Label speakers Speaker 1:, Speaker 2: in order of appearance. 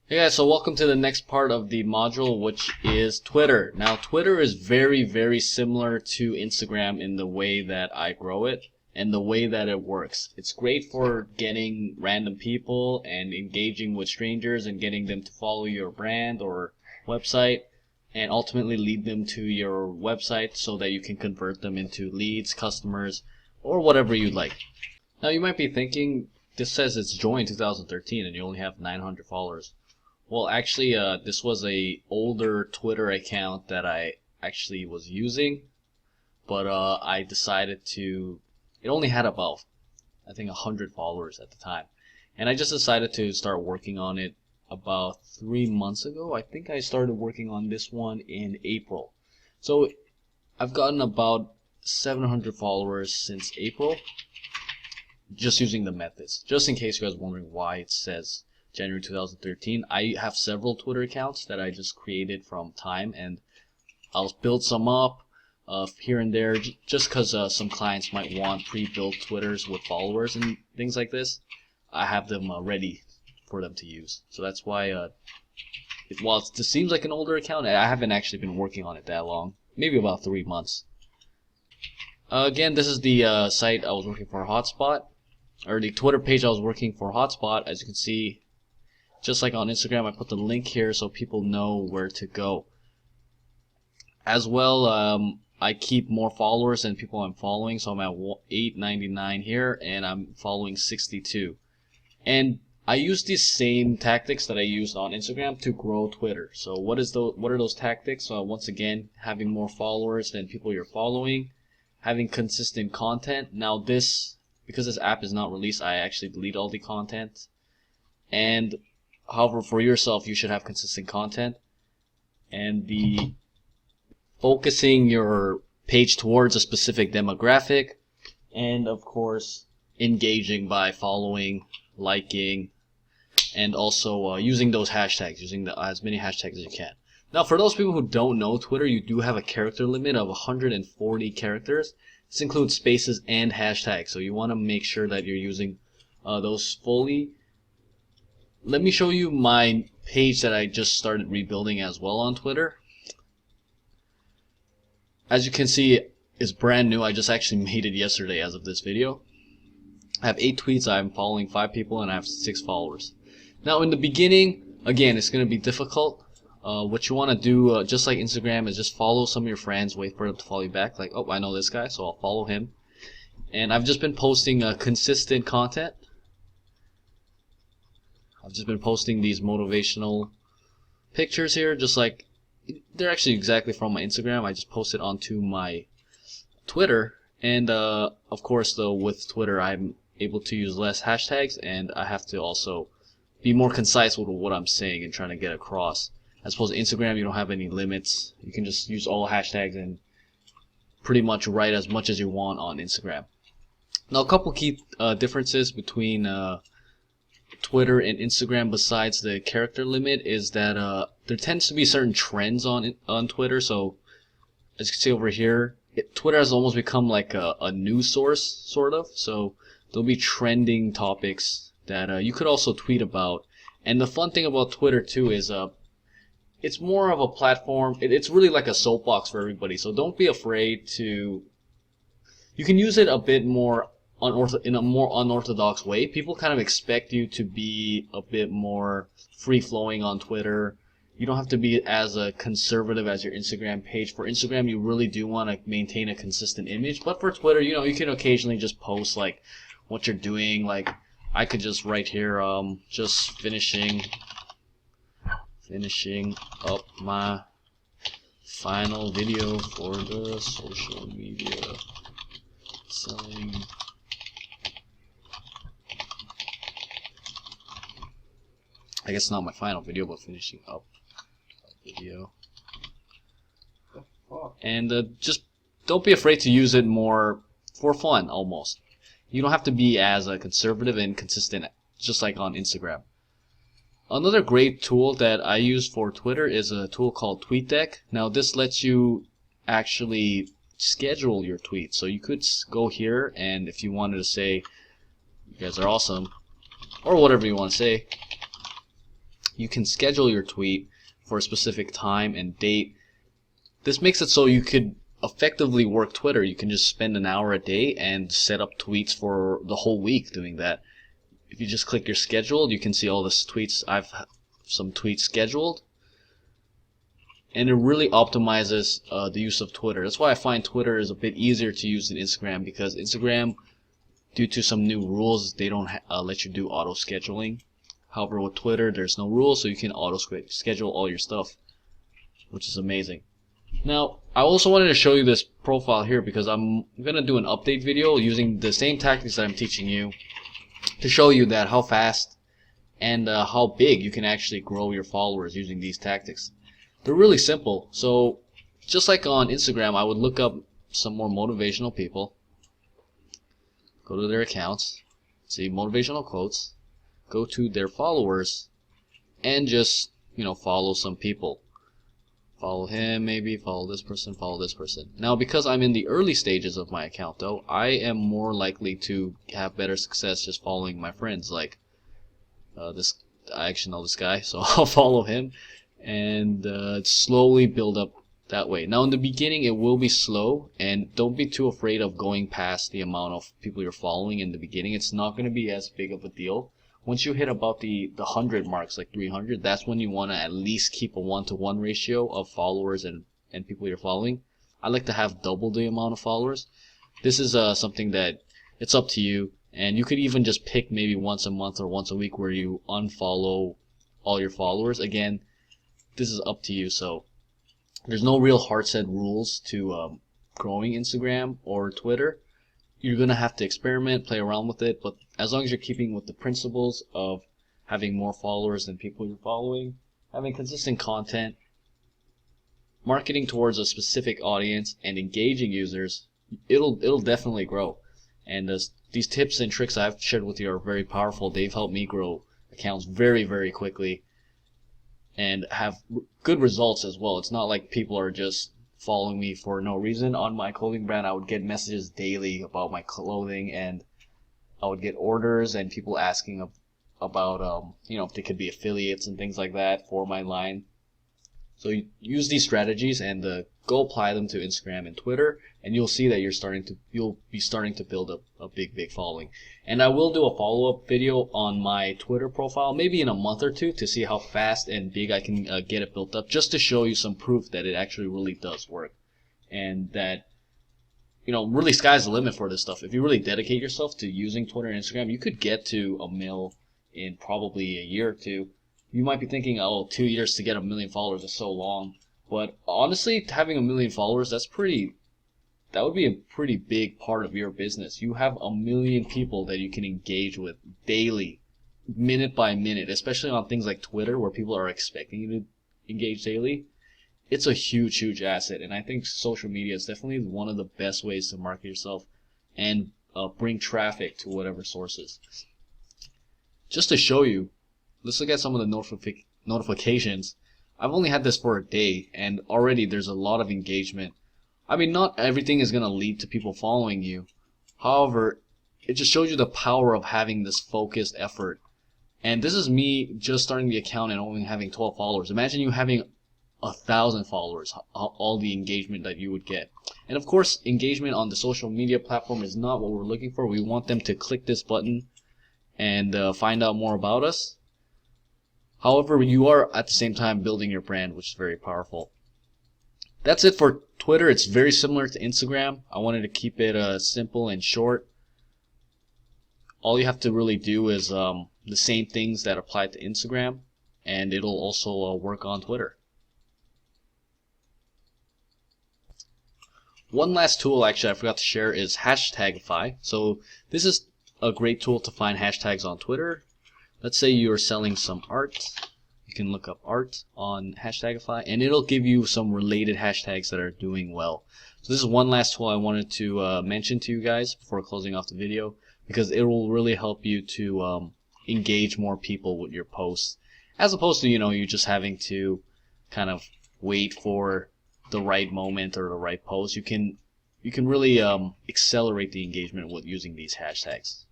Speaker 1: Hey guys, so welcome to the next part of the module, which is Twitter. Now, Twitter is very similar to Instagram in the way that I grow it and the way that it works. It's great for getting random people and engaging with strangers and getting them to follow your brand or website and ultimately lead them to your website so that you can convert them into leads, customers, or whatever you'd like. Now, you might be thinking, this says it's joined 2013 and you only have 900 followers. Well, actually, this was a older Twitter account that I actually was using, but I decided to. It only had about, I think, 100 followers at the time, and I just decided to start working on it about 3 months ago. I think I started working on this one in April, so I've gotten about 700 followers since April, just using the methods. Just in case you guys are wondering why it says January 2013. I have several Twitter accounts that I just created from time, and I'll build some up here and there just because some clients might want pre-built Twitters with followers and things like this. I have them ready for them to use. So that's why, while it seems like an older account, I haven't actually been working on it that long. Maybe about 3 months. Again, this is the site I was working for Hotspot, or the Twitter page I was working for Hotspot. As you can see, just like on Instagram, I put the link here so people know where to go. As well, I keep more followers than people I'm following, so I'm at 899 here, and I'm following 62. And I use these same tactics that I used on Instagram to grow Twitter. So what are those tactics? Once again, having more followers than people you're following, having consistent content. Now because this app is not released, I actually delete all the content. And however, for yourself, you should have consistent content, and the focusing your page towards a specific demographic, and of course engaging by following, liking, and also using those hashtags, using as many hashtags as you can. Now, for those people who don't know Twitter, you do have a character limit of 140 characters. This includes spaces and hashtags, so you want to make sure that you're using those fully. Let me show you my page that I just started rebuilding as well on Twitter. As you can see, it's brand new. I just actually made it yesterday as of this video. I have 8 tweets, I'm following 5 people, and I have 6 followers. Now, in the beginning, again, it's going to be difficult. What you want to do, just like Instagram, is just follow some of your friends, wait for them to follow you back. Like, oh, I know this guy, so I'll follow him. And I've just been posting consistent content. I've just been posting these motivational pictures here, just like they're actually exactly from my Instagram. I just posted onto my Twitter, and of course, though, with Twitter, I'm able to use less hashtags, and I have to also be more concise with what I'm saying and trying to get across. As opposed to Instagram, you don't have any limits. You can just use all hashtags and pretty much write as much as you want on Instagram. Now, a couple key differences between Twitter and Instagram besides the character limit is that there tends to be certain trends on Twitter. So as you can see over here, Twitter has almost become like a news source, sort of. So there'll be trending topics that you could also tweet about. And the fun thing about Twitter too is it's more of a platform. It's really like a soapbox for everybody. So don't be afraid to. You can use it a bit more in a more unorthodox way. People kind of expect you to be a bit more free-flowing on Twitter. You don't have to be as conservative as your Instagram page. For Instagram, you really do want to maintain a consistent image. But for Twitter, you can occasionally just post like what you're doing. Like I could just write here, just finishing up my final video for the social media selling. I guess not my final video, but finishing up a video. And just don't be afraid to use it more for fun, almost. You don't have to be as conservative and consistent, just like on Instagram. Another great tool that I use for Twitter is a tool called TweetDeck. Now, this lets you actually schedule your tweets. So you could go here, and if you wanted to say, you guys are awesome, or whatever you want to say, you can schedule your tweet for a specific time and date. This makes it so you could effectively work Twitter. You can just spend an hour a day and set up tweets for the whole week doing that. If you just click your schedule, you can see all the tweets. I've some tweets scheduled, and it really optimizes the use of Twitter. That's why I find Twitter is a bit easier to use than Instagram, because Instagram, due to some new rules, they don't let you do auto scheduling. However, with Twitter, there's no rules, so you can auto schedule all your stuff, which is amazing. Now, I also wanted to show you this profile here because I'm gonna do an update video using the same tactics that I'm teaching you to show you that how fast and how big you can actually grow your followers using these tactics. They're really simple. So just like on Instagram, I would look up some more motivational people, go to their accounts, see motivational quotes, go to their followers, and just, follow some people. Follow him, maybe follow this person, follow this person. Now, because I'm in the early stages of my account though, I am more likely to have better success just following my friends. Like I actually know this guy, so I'll follow him and slowly build up that way. Now, in the beginning, it will be slow, and don't be too afraid of going past the amount of people you're following in the beginning. It's not going to be as big of a deal. Once you hit about the 100 marks, like 300, that's when you want to at least keep a 1-to-1 ratio of followers and people you're following. I like to have double the amount of followers. This is something that it's up to you, and you could even just pick maybe once a month or once a week where you unfollow all your followers. Again, this is up to you. So there's no real hard set rules to growing Instagram or Twitter. You're gonna have to experiment, play around with it, but as long as you're keeping with the principles of having more followers than people you're following, having consistent content, marketing towards a specific audience, and engaging users, it'll definitely grow. And these tips and tricks I've shared with you are very powerful. They've helped me grow accounts very, very quickly and have good results as well. It's not like people are just following me for no reason. On my clothing brand, I would get messages daily about my clothing, and I would get orders and people asking about if they could be affiliates and things like that for my line. So you use these strategies and go apply them to Instagram and Twitter, and you'll see that you'll be starting to build up a big following. And I will do a follow-up video on my Twitter profile, maybe in a month or two, to see how fast and big I can get it built up, just to show you some proof that it actually really does work, and that really sky's the limit for this stuff. If you really dedicate yourself to using Twitter and Instagram, you could get to 1 million in probably a year or two. You might be thinking, 2 years to get 1 million followers is so long. But honestly, having 1 million followers, that would be a pretty big part of your business. You have 1 million people that you can engage with daily, minute by minute, especially on things like Twitter where people are expecting you to engage daily. It's a huge asset, and I think social media is definitely one of the best ways to market yourself and bring traffic to whatever sources. Just to show you, let's look at some of the notifications. I've only had this for a day, and already there's a lot of engagement. I mean, not everything is going to lead to people following you. However, it just shows you the power of having this focused effort. And this is me just starting the account and only having 12 followers. Imagine you having 1,000 followers, all the engagement that you would get. And of course, engagement on the social media platform is not what we're looking for. We want them to click this button and find out more about us. However, you are at the same time building your brand, which is very powerful. That's it for Twitter. It's very similar to Instagram. I wanted to keep it simple and short. All you have to really do is the same things that apply to Instagram, and it'll also work on Twitter. One last tool actually I forgot to share is Hashtagify. So this is a great tool to find hashtags on Twitter. Let's say you're selling some art. You can look up art on Hashtagify, and it'll give you some related hashtags that are doing well. So this is one last tool I wanted to mention to you guys before closing off the video, because it will really help you to engage more people with your posts, as opposed to you just having to kind of wait for the right moment or the right post. You can really accelerate the engagement with using these hashtags.